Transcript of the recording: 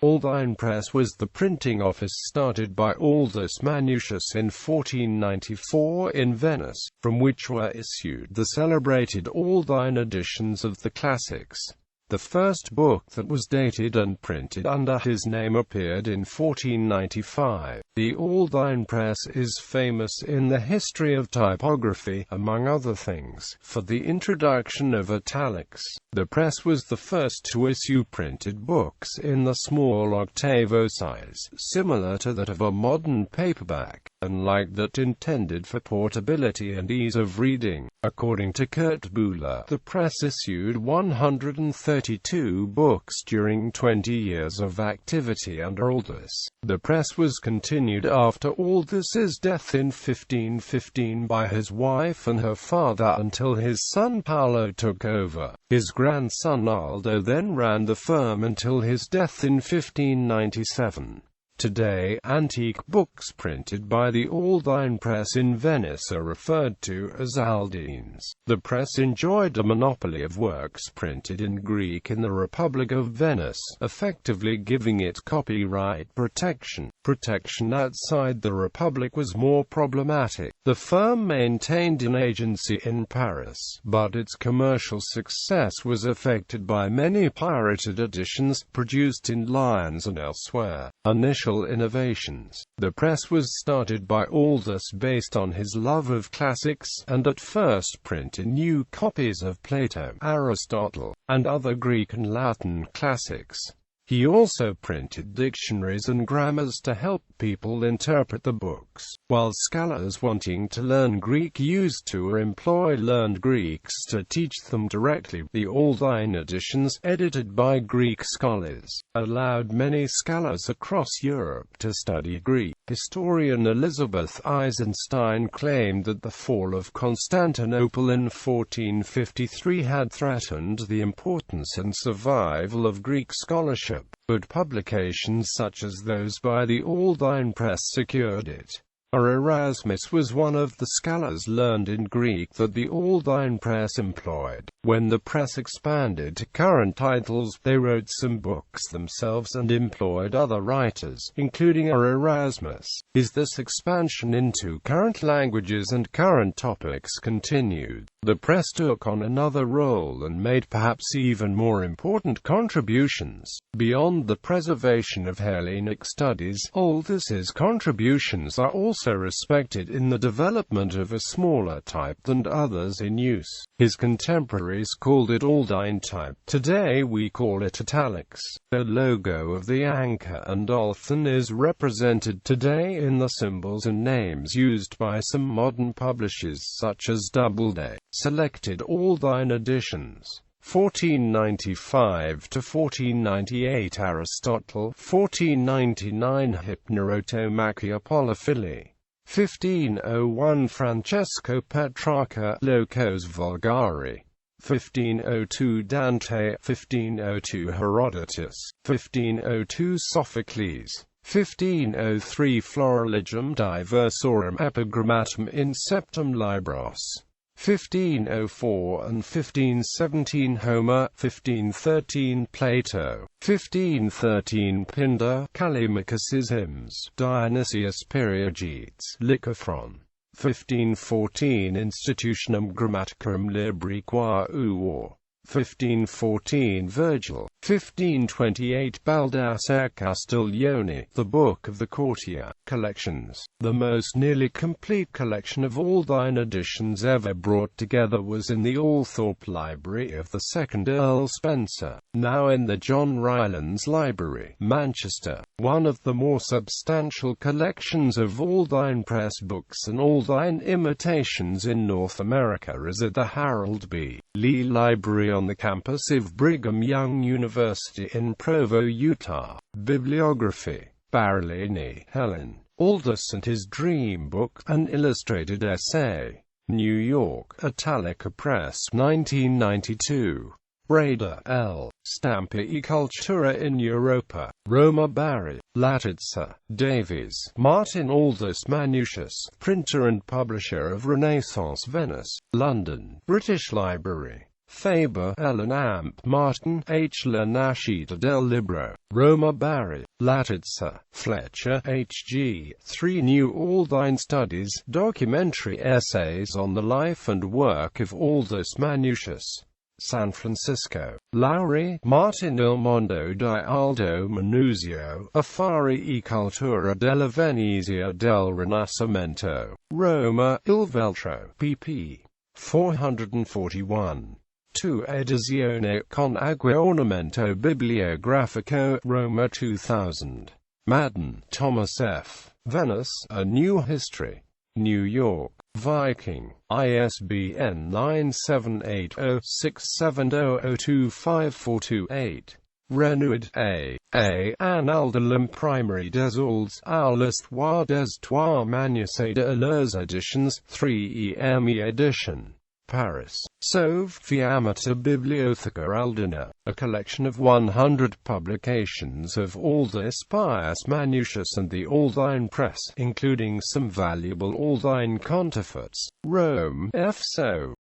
Aldine Press was the printing office started by Aldus Manutius in 1494 in Venice, from which were issued the celebrated Aldine editions of the classics. The first book that was dated and printed under his name appeared in 1495. The Aldine Press is famous in the history of typography, among other things, for the introduction of italics. The press was the first to issue printed books in the small octavo size, similar to that of a modern paperback, unlike that intended for portability and ease of reading. According to Kurt Buehler, the press issued 132 books during 20 years of activity under Aldus. The press was continued after Aldus's death in 1515 by his wife and her father until his son Paolo took over. His grandson Aldo then ran the firm until his death in 1597. Today, antique books printed by the Aldine Press in Venice are referred to as Aldines. The press enjoyed a monopoly of works printed in Greek in the Republic of Venice, effectively giving it copyright protection. Protection outside the Republic was more problematic. The firm maintained an agency in Paris, but its commercial success was affected by many pirated editions produced in Lyons and elsewhere. Initial innovations. The press was started by Aldus based on his love of classics, and at first printed new copies of Plato, Aristotle, and other Greek and Latin classics. He also printed dictionaries and grammars to help people interpret the books, while scholars wanting to learn Greek used to employ learned Greeks to teach them directly. The Aldine editions, edited by Greek scholars, allowed many scholars across Europe to study Greek. Historian Elizabeth Eisenstein claimed that the fall of Constantinople in 1453 had threatened the importance and survival of Greek scholarship, but publications such as those by the Aldine Press secured it. Erasmus was one of the scholars learned in Greek that the Aldine Press employed. When the press expanded to current titles, they wrote some books themselves and employed other writers, including Erasmus. This expansion into current languages and current topics continued. The press took on another role and made perhaps even more important contributions. Beyond the preservation of Hellenic studies, Aldus's contributions are also respected in the development of a smaller type than others in use. His contemporaries called it Aldine type. Today we call it italics. The logo of the anchor and dolphin is represented today in the symbols and names used by some modern publishers such as Doubleday. Selected Aldine editions. 1495 to 1498 Aristotle, 1499 Hypnerotomachia Polyphili, 1501 Francesco Petrarca, Locos Vulgari, 1502 Dante, 1502 Herodotus, 1502 Sophocles, 1503 Florilegium Diversorum Epigrammatum in Septem Libros, 1504 and 1517 Homer, 1513 Plato, 1513 Pindar, Callimachus's hymns, Dionysius Periegetes, Lycophron, 1514 Institutionum Grammaticum Libri qua Uor, 1514 Virgil, 1528 Baldassare Castiglione, The Book of the Courtier, Collections. The most nearly complete collection of Aldine editions ever brought together was in the Althorpe Library of the 2nd Earl Spencer, now in the John Rylands Library, Manchester. One of the more substantial collections of Aldine Press books and Aldine imitations in North America is at the Harold B. Lee Library on the campus of Brigham Young University in Provo, Utah. Bibliography. Barolini, Helen. Aldus and His Dream Book, an illustrated essay. New York, Italica Press, 1992. Breda, L. Stampa e Cultura in Europa. Roma Bari. Latitza. Davies, Martin. Aldus Manutius, printer and publisher of Renaissance Venice, London, British Library. Faber, Ellen Amp, Martin H. La Nascita del Libro, Roma Bari, Latitza, Fletcher, H. G. 3 New Aldine Studies, documentary essays on the life and work of Aldus Manutius. San Francisco. Lowry, Martin Il Mondo di Aldo Manuzio, Affari e Cultura della Venezia del Rinascimento. Roma, Il Veltro, pp. 441. 2 Edizione con aggiornamento bibliografico, Roma 2000. Madden, Thomas F. Venice, A New History. New York. Viking. ISBN 9780670025428. Renouard, A. An Aldine Primary des l'Histoire des Trois Manuscrits de leurs Editions, 3 EME edition. Paris. Sauve, Fiammata Bibliotheca Aldina, a collection of 100 publications of Aldus Manutius and the Aldine Press, including some valuable Aldine counterfeits. Rome, F. So.